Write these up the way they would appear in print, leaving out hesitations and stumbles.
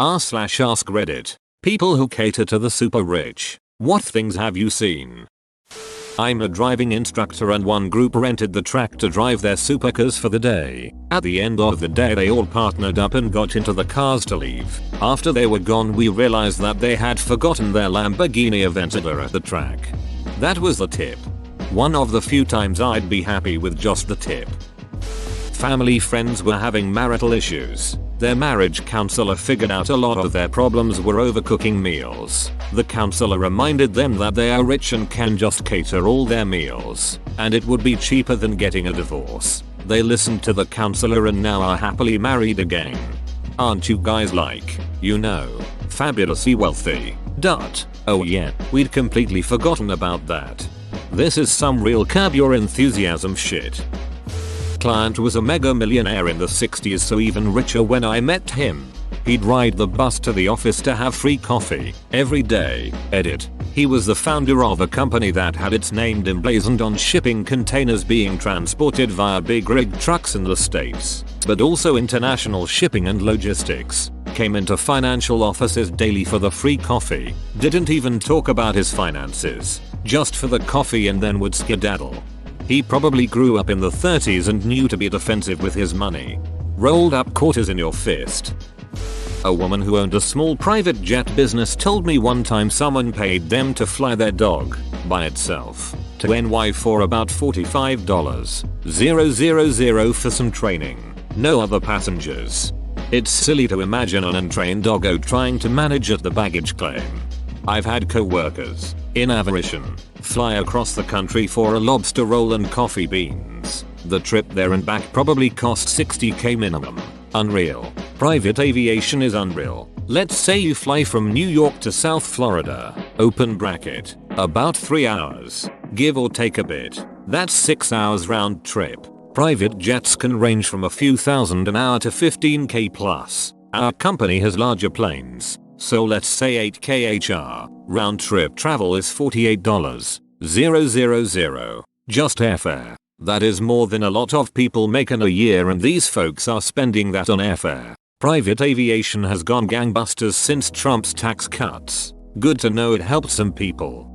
r/ask Reddit. People who cater to the super rich. What things have you seen? I'm a driving instructor and one group rented the track to drive their supercars for the day. At the end of the day they all partnered up and got into the cars to leave. After they were gone we realized that they had forgotten their Lamborghini Aventador at the track. That was the tip. One of the few times I'd be happy with just the tip. Family friends were having marital issues. Their marriage counselor figured out a lot of their problems were overcooking meals. The counselor reminded them that they are rich and can just cater all their meals, and it would be cheaper than getting a divorce. They listened to the counselor and now are happily married again. Aren't you guys like, fabulously wealthy? Oh yeah, we'd completely forgotten about that. This is some real curb your enthusiasm shit. Client was a mega millionaire in the 60s, so even richer when I met him. He'd ride the bus to the office to have free coffee every day. Edit. He was the founder of a company that had its name emblazoned on shipping containers being transported via big rig trucks in the States, but also international shipping and logistics. Came into financial offices daily for the free coffee. Didn't even talk about his finances, just for the coffee, and then would skedaddle. He probably grew up in the 30s and knew to be defensive with his money. Rolled up quarters in your fist. A woman who owned a small private jet business told me one time someone paid them to fly their dog, by itself, to NY for about $45,000 for some training. No other passengers. It's silly to imagine an untrained doggo trying to manage at the baggage claim. I've had co-workers, in aviation, fly across the country for a lobster roll and coffee beans. The trip there and back probably cost $60K minimum. Unreal. Private aviation is unreal. Let's say you fly from New York to South Florida, open bracket, about 3 hours, give or take a bit. That's 6 hours round trip. Private jets can range from a few thousand an hour to $15K plus. Our company has larger planes, so let's say $8K HR. Round trip travel is $48,000. Just airfare. That is more than a lot of people make in a year, and these folks are spending that on airfare. Private aviation has gone gangbusters since Trump's tax cuts. Good to know it helped some people.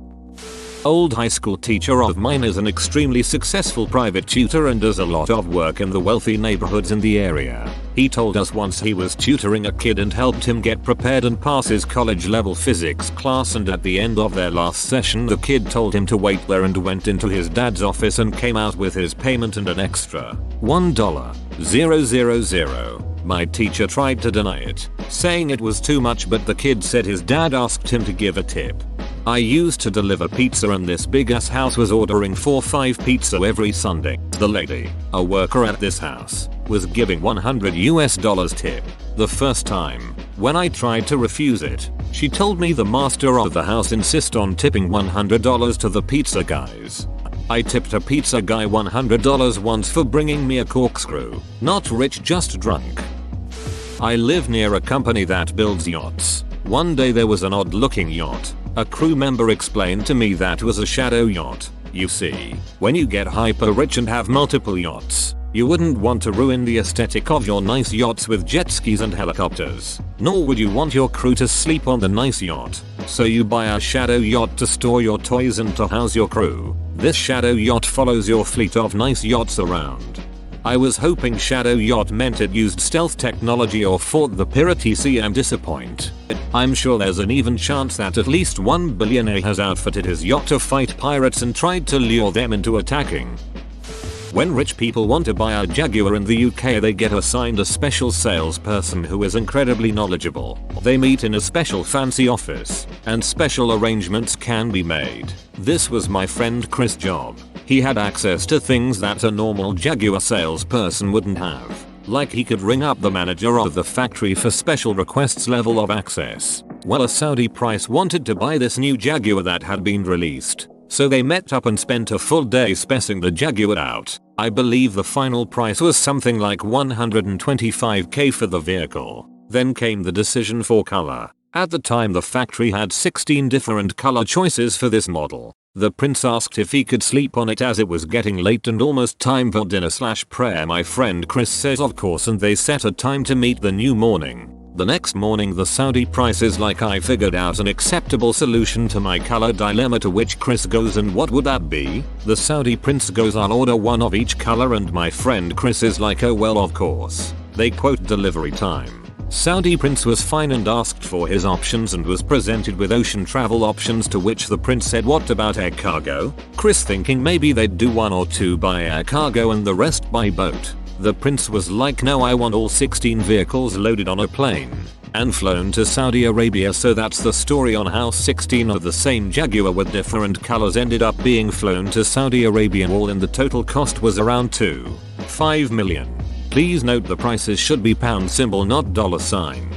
Old high school teacher of mine is an extremely successful private tutor and does a lot of work in the wealthy neighborhoods in the area. He told us once he was tutoring a kid and helped him get prepared and pass his college level physics class, and at the end of their last session the kid told him to wait there and went into his dad's office and came out with his payment and an extra $1,000. My teacher tried to deny it, saying it was too much, but the kid said his dad asked him to give a tip. I used to deliver pizza and this big ass house was ordering 4-5 pizza every Sunday. The lady, a worker at this house, was giving $100 tip. The first time, when I tried to refuse it, she told me the master of the house insists on tipping $100 to the pizza guys. I tipped a pizza guy $100 once for bringing me a corkscrew. Not rich, just drunk. I live near a company that builds yachts. One day there was an odd looking yacht. A crew member explained to me that was a shadow yacht. You see, when you get hyper rich and have multiple yachts, you wouldn't want to ruin the aesthetic of your nice yachts with jet skis and helicopters. Nor would you want your crew to sleep on the nice yacht. So you buy a shadow yacht to store your toys and to house your crew. This shadow yacht follows your fleet of nice yachts around. I was hoping shadow yacht meant it used stealth technology or fought the pirates. I'm disappointed. I'm sure there's an even chance that at least one billionaire has outfitted his yacht to fight pirates and tried to lure them into attacking. When rich people want to buy a Jaguar in the UK, they get assigned a special salesperson who is incredibly knowledgeable. They meet in a special fancy office, and special arrangements can be made. This was my friend Chris' job. He had access to things that a normal Jaguar salesperson wouldn't have. Like he could ring up the manager of the factory for special requests level of access. Well, a Saudi price wanted to buy this new Jaguar that had been released. So they met up and spent a full day specing the Jaguar out. I believe the final price was something like $125K for the vehicle. Then came the decision for color. At the time the factory had 16 different color choices for this model. The prince asked if he could sleep on it as it was getting late and almost time for dinner/prayer. My friend Chris says of course, and they set a time to meet the new morning. The next morning the Saudi price is like I figured out an acceptable solution to my color dilemma, to which Chris goes, and what would that be? The Saudi prince goes, I'll order one of each color, and my friend Chris is like, oh well of course. They quote delivery time. Saudi prince was fine and asked for his options and was presented with ocean travel options, to which the prince said, what about air cargo? Chris thinking maybe they'd do 1 or 2 by air cargo and the rest by boat. The prince was like, no, I want all 16 vehicles loaded on a plane and flown to Saudi Arabia. So that's the story on how 16 of the same Jaguar with different colors ended up being flown to Saudi Arabia, all in the total cost was around $2.5 million. Please note the prices should be pound symbol, not dollar sign.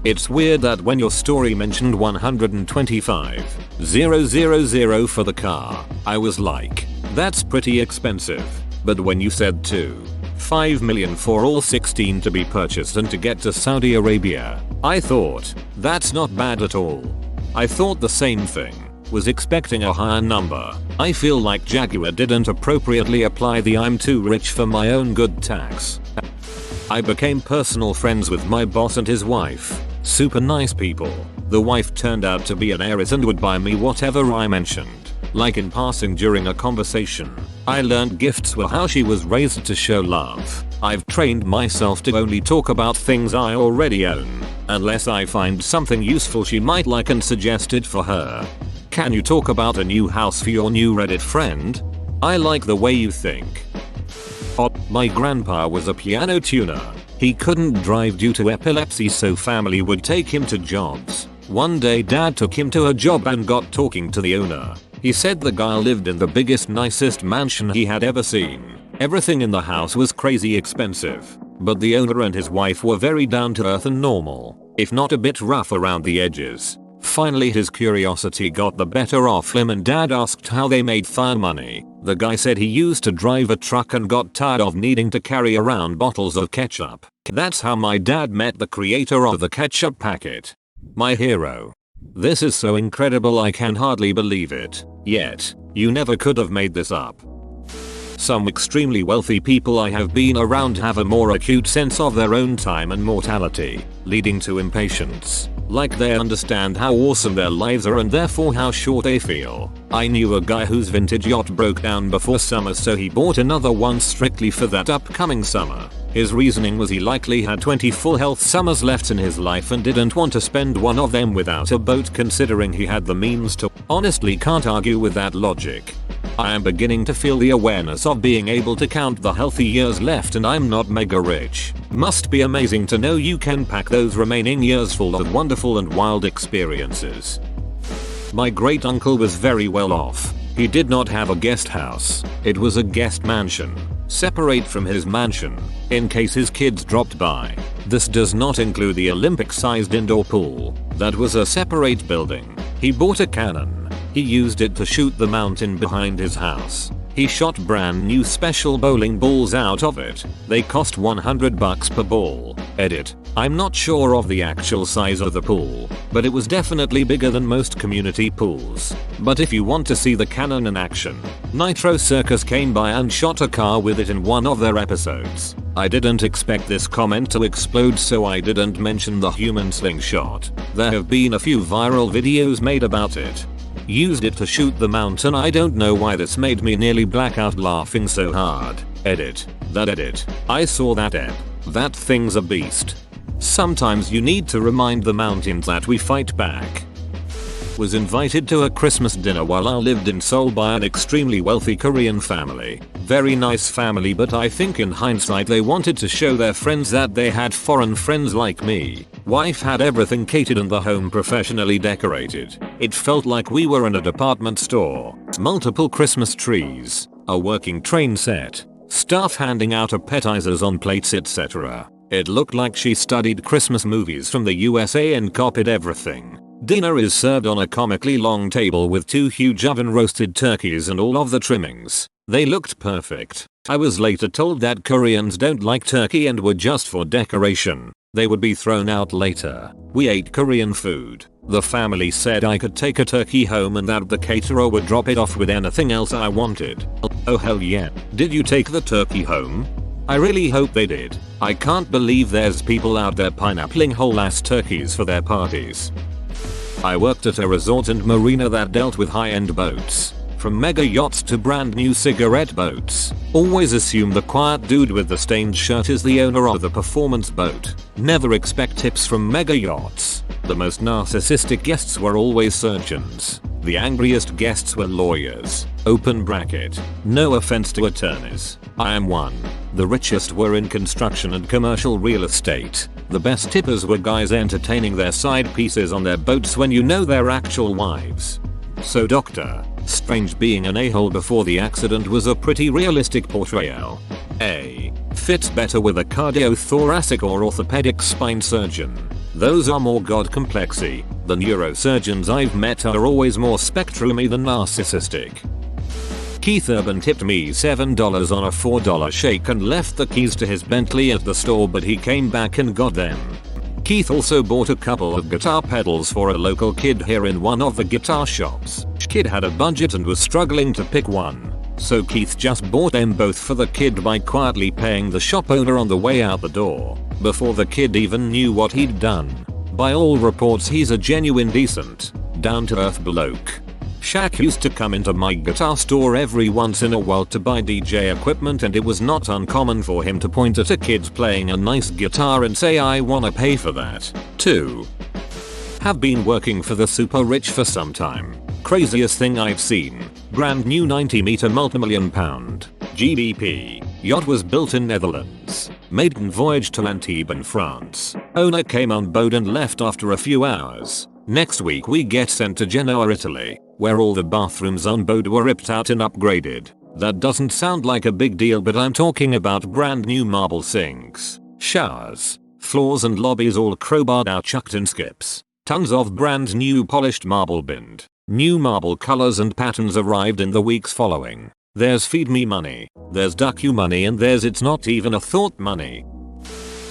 It's weird that when your story mentioned $125,000 for the car, I was like, that's pretty expensive. But when you said $2.5 million for all 16 to be purchased and to get to Saudi Arabia, I thought, that's not bad at all. I thought the same thing. Was expecting a higher number. I feel like Jaguar didn't appropriately apply the I'm too rich for my own good tax. I became personal friends with my boss and his wife. Super nice people. The wife turned out to be an heiress and would buy me whatever I mentioned. Like in passing during a conversation. I learned gifts were how she was raised to show love. I've trained myself to only talk about things I already own, unless I find something useful she might like and suggest it for her. Can you talk about a new house for your new Reddit friend? I like the way you think. My grandpa was a piano tuner. He couldn't drive due to epilepsy, so family would take him to jobs. One day dad took him to a job and got talking to the owner. He said the guy lived in the biggest, nicest mansion he had ever seen. Everything in the house was crazy expensive, but the owner and his wife were very down to earth and normal, if not a bit rough around the edges. Finally his curiosity got the better of him and dad asked how they made fire money. The guy said he used to drive a truck and got tired of needing to carry around bottles of ketchup. That's how my dad met the creator of the ketchup packet. My hero. This is so incredible, I can hardly believe it. Yet, you never could have made this up. Some extremely wealthy people I have been around have a more acute sense of their own time and mortality, leading to impatience. Like they understand how awesome their lives are and therefore how short they feel. I knew a guy whose vintage yacht broke down before summer, so he bought another one strictly for that upcoming summer. His reasoning was he likely had 20 full health summers left in his life and didn't want to spend one of them without a boat, considering he had the means to. Honestly, can't argue with that logic. I am beginning to feel the awareness of being able to count the healthy years left, and I'm not mega rich. Must be amazing to know you can pack those remaining years full of wonderful and wild experiences. My great uncle was very well off. He did not have a guest house. It was a guest mansion, separate from his mansion, in case his kids dropped by. This does not include the Olympic-sized indoor pool. That was a separate building. He bought a cannon. He used it to shoot the mountain behind his house. He shot brand new special bowling balls out of it. They cost $100 per ball. Edit. I'm not sure of the actual size of the pool, but it was definitely bigger than most community pools. But if you want to see the cannon in action, Nitro Circus came by and shot a car with it in one of their episodes. I didn't expect this comment to explode, so I didn't mention the human slingshot. There have been a few viral videos made about it. Used it to shoot the mountain. I don't know why this made me nearly black out laughing so hard. Edit. That edit. I saw that ep. That thing's a beast. Sometimes you need to remind the mountains that we fight back. Was invited to a Christmas dinner while I lived in Seoul by an extremely wealthy Korean family. Very nice family, but I think in hindsight they wanted to show their friends that they had foreign friends like me. Wife had everything catered and the home professionally decorated. It felt like we were in a department store. Multiple Christmas trees, a working train set, staff handing out appetizers on plates, etc. It looked like she studied Christmas movies from the USA and copied everything. Dinner is served on a comically long table with 2 huge oven roasted turkeys and all of the trimmings. They looked perfect. I was later told that Koreans don't like turkey and were just for decoration. They would be thrown out later. We ate Korean food. The family said I could take a turkey home and that the caterer would drop it off with anything else I wanted. Oh hell yeah. Did you take the turkey home? I really hope they did. I can't believe there's people out there pineappling whole ass turkeys for their parties. I worked at a resort and marina that dealt with high-end boats. From mega yachts to brand new cigarette boats. Always assume the quiet dude with the stained shirt is the owner of the performance boat. Never expect tips from mega yachts. The most narcissistic guests were always surgeons. The angriest guests were lawyers. Open bracket. No offense to attorneys. I am one. The richest were in construction and commercial real estate. The best tippers were guys entertaining their side pieces on their boats when you know they're actual wives. So Dr. Strange being an a-hole before the accident was a pretty realistic portrayal. A. Fits better with a cardiothoracic or orthopedic spine surgeon. Those are more god-complexy. The neurosurgeons I've met are always more spectrumy than narcissistic. Keith Urban tipped me $7 on a $4 shake and left the keys to his Bentley at the store, but he came back and got them. Keith also bought a couple of guitar pedals for a local kid here in one of the guitar shops. Kid had a budget and was struggling to pick one. So Keith just bought them both for the kid by quietly paying the shop owner on the way out the door, before the kid even knew what he'd done. By all reports he's a genuine decent, down-to-earth bloke. Shaq used to come into my guitar store every once in a while to buy DJ equipment, and it was not uncommon for him to point at a kid playing a nice guitar and say, "I wanna pay for that, too." Have been working for the super rich for some time. Craziest thing I've seen. Brand new 90-meter multi-million-pound GBP yacht was built in Netherlands. Maiden voyage to Antibes in France. Owner came on board and left after a few hours. Next week we get sent to Genoa, Italy, where all the bathrooms on board were ripped out and upgraded. That doesn't sound like a big deal, but I'm talking about brand new marble sinks, showers, floors and lobbies all crowbarred out, chucked in skips. Tons of brand new polished marble binned. New marble colors and patterns arrived in the weeks following. There's feed me money, there's duck you money, and there's it's not even a thought money.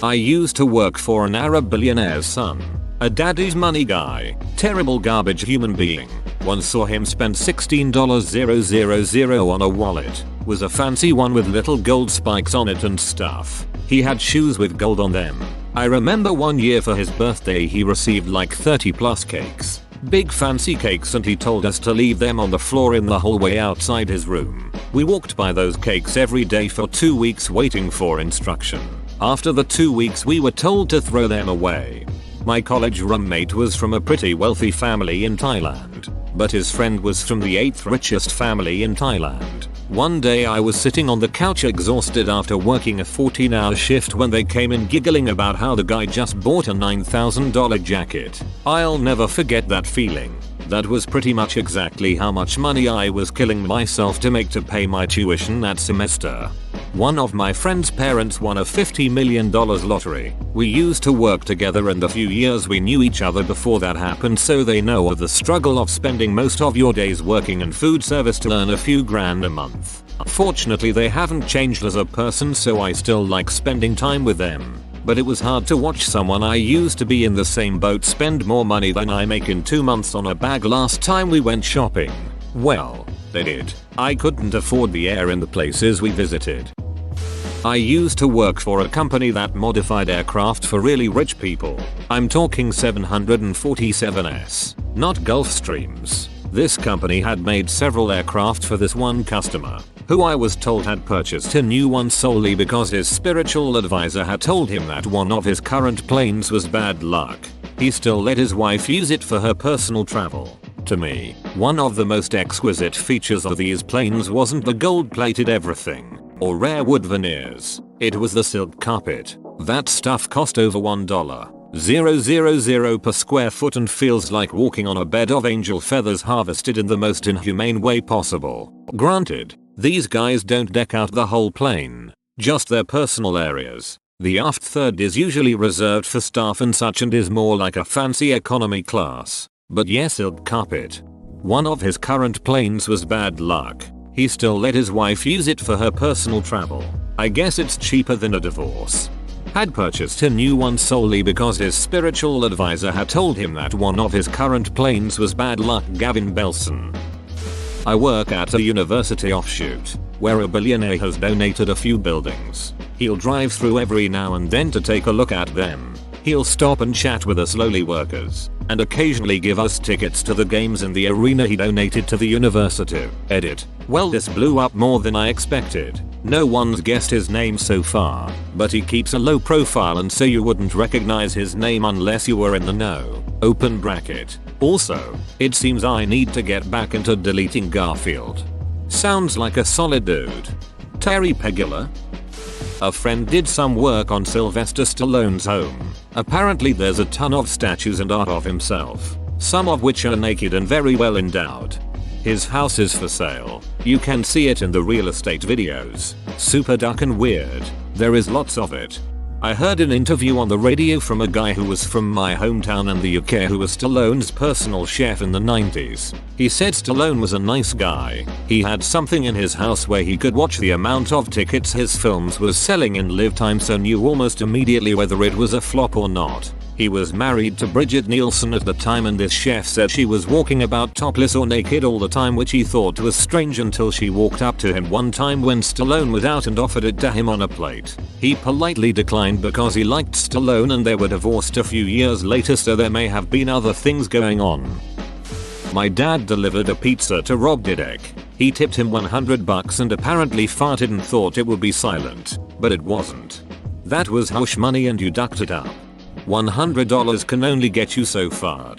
I used to work for an Arab billionaire's son. A daddy's money guy. Terrible garbage human being. Once saw him spend $16,000 on a wallet. Was a fancy one with little gold spikes on it and stuff. He had shoes with gold on them. I remember one year for his birthday he received like 30 plus cakes. Big fancy cakes, and he told us to leave them on the floor in the hallway outside his room. We walked by those cakes every day for 2 weeks waiting for instruction. After the 2 weeks we were told to throw them away. My college roommate was from a pretty wealthy family in Thailand, but his friend was from the 8th richest family in Thailand. One day I was sitting on the couch exhausted after working a 14-hour shift when they came in giggling about how the guy just bought a $9,000 jacket. I'll never forget that feeling. That was pretty much exactly how much money I was killing myself to make to pay my tuition that semester. One of my friend's parents won a $50 million lottery. We used to work together, and the few years we knew each other before that happened, so they know of the struggle of spending most of your days working in food service to earn a few grand a month. Fortunately they haven't changed as a person, so I still like spending time with them. But it was hard to watch someone I used to be in the same boat spend more money than I make in 2 months on a bag last time we went shopping. Well, they did. I couldn't afford the air in the places we visited. I used to work for a company that modified aircraft for really rich people. I'm talking 747s, not Gulfstreams. This company had made several aircraft for this one customer, who I was told had purchased a new one solely because his spiritual advisor had told him that one of his current planes was bad luck. He still let his wife use it for her personal travel. To me, one of the most exquisite features of these planes wasn't the gold-plated everything or rare wood veneers. It was the silk carpet. That stuff cost over $1,000 per square foot and feels like walking on a bed of angel feathers harvested in the most inhumane way possible. Granted, these guys don't deck out the whole plane, just their personal areas. The aft third is usually reserved for staff and such and is more like a fancy economy class. But yes, silk carpet. One of his current planes was bad luck. He still let his wife use it for her personal travel. I guess it's cheaper than a divorce. Had purchased a new one solely because his spiritual advisor had told him that one of his current planes was bad luck. Gavin Belson. I work at a university offshoot, where a billionaire has donated a few buildings. He'll drive through every now and then to take a look at them. He'll stop and chat with us lowly workers, and occasionally give us tickets to the games in the arena he donated to the university. Edit. Well, this blew up more than I expected. No one's guessed his name so far, but he keeps a low profile and so you wouldn't recognize his name unless you were in the know. Open bracket. Also, it seems I need to get back into deleting Garfield. Sounds like a solid dude. Terry Pegula? A friend did some work on Sylvester Stallone's home. Apparently there's a ton of statues and art of himself, some of which are naked and very well endowed. His house is for sale. You can see it in the real estate videos. Super dark and weird. There is lots of it. I heard an interview on the radio from a guy who was from my hometown in the UK who was Stallone's personal chef in the 90s. He said Stallone was a nice guy. He had something in his house where he could watch the amount of tickets his films was selling in live time, so knew almost immediately whether it was a flop or not. He was married to Bridget Nielsen at the time, and this chef said she was walking about topless or naked all the time, which he thought was strange until she walked up to him one time when Stallone was out and offered it to him on a plate. He politely declined because he liked Stallone and they were divorced a few years later, so there may have been other things going on. My dad delivered a pizza to Rob Dyrdek. He tipped him $100 and apparently farted and thought it would be silent, but it wasn't. That was hush money and you ducked it up. $100 can only get you so far.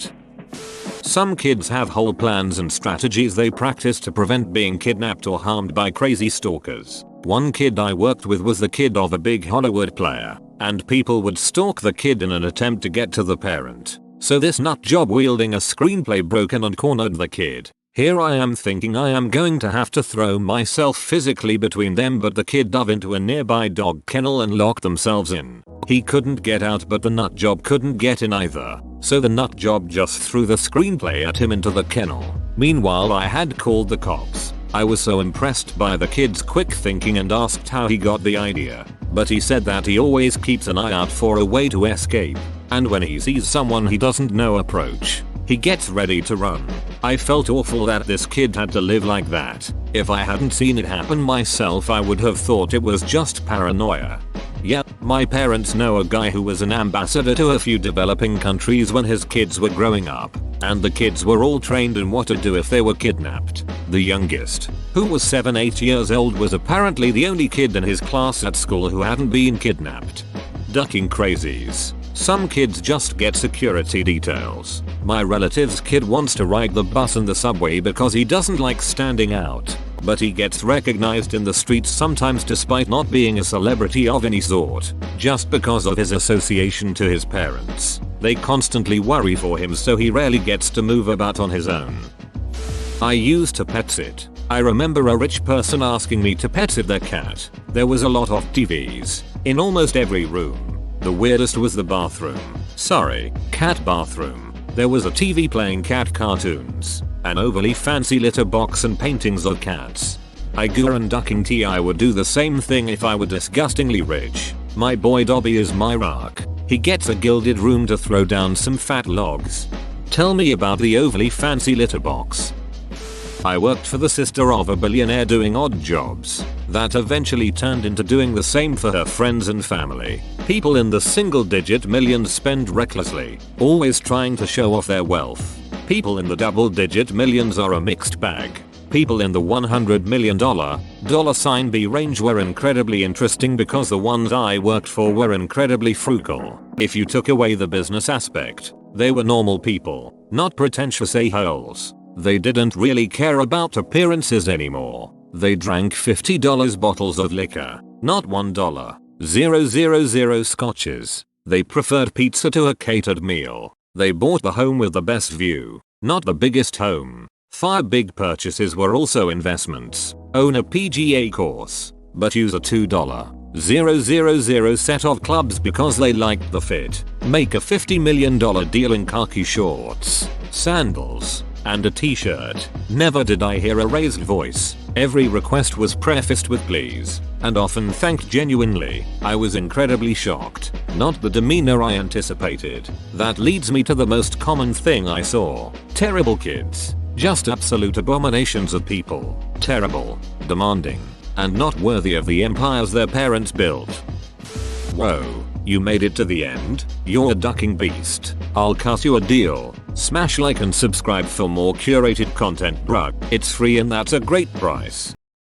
Some kids have whole plans and strategies they practice to prevent being kidnapped or harmed by crazy stalkers. One kid I worked with was the kid of a big Hollywood player, and people would stalk the kid in an attempt to get to the parent. So this nut job wielding a screenplay broken and cornered the kid. Here I am thinking I am going to have to throw myself physically between them, but the kid dove into a nearby dog kennel and locked themselves in. He couldn't get out, but the nut job couldn't get in either. So the nut job just threw the screenplay at him into the kennel. Meanwhile, I had called the cops. I was so impressed by the kid's quick thinking and asked how he got the idea. But he said that he always keeps an eye out for a way to escape. And when he sees someone he doesn't know approach, he gets ready to run. I felt awful that this kid had to live like that. If I hadn't seen it happen myself, I would have thought it was just paranoia. Yep, my parents know a guy who was an ambassador to a few developing countries when his kids were growing up, and the kids were all trained in what to do if they were kidnapped. The youngest, who was 7-8 years old, was apparently the only kid in his class at school who hadn't been kidnapped. Ducking crazies. Some kids just get security details. My relative's kid wants to ride the bus and the subway because he doesn't like standing out, but he gets recognized in the streets sometimes despite not being a celebrity of any sort, just because of his association to his parents. They constantly worry for him, so he rarely gets to move about on his own. I used to pet sit. I remember a rich person asking me to pet sit their cat. There was a lot of TVs in almost every room. The weirdest was the bathroom. Sorry, cat bathroom. There was a TV playing cat cartoons, an overly fancy litter box and paintings of cats. I grew and ducking tea. I would do the same thing if I were disgustingly rich. My boy Dobby is my rock. He gets a gilded room to throw down some fat logs. Tell me about the overly fancy litter box. I worked for the sister of a billionaire doing odd jobs that eventually turned into doing the same for her friends and family. People in the single-digit millions spend recklessly, always trying to show off their wealth. People in the double-digit millions are a mixed bag. People in the $100 million $B range were incredibly interesting because the ones I worked for were incredibly frugal. If you took away the business aspect, they were normal people, not pretentious a-holes. They didn't really care about appearances anymore. They drank $50 bottles of liquor, not $1.000 scotches. They preferred pizza to a catered meal. They bought the home with the best view, not the biggest home. 5 big purchases were also investments. Own a PGA course, but use a $2.000 set of clubs because they liked the fit. Make a $50 million deal in khaki shorts, sandals, and a t-shirt. Never did I hear a raised voice. Every request was prefaced with please, and often thanked genuinely. I was incredibly shocked. Not the demeanor I anticipated. That leads me to the most common thing I saw. Terrible kids. Just absolute abominations of people. Terrible, demanding, and not worthy of the empires their parents built. Whoa, you made it to the end? You're a ducking beast. I'll cut you a deal. Smash like and subscribe for more curated content, bruh. It's free and that's a great price.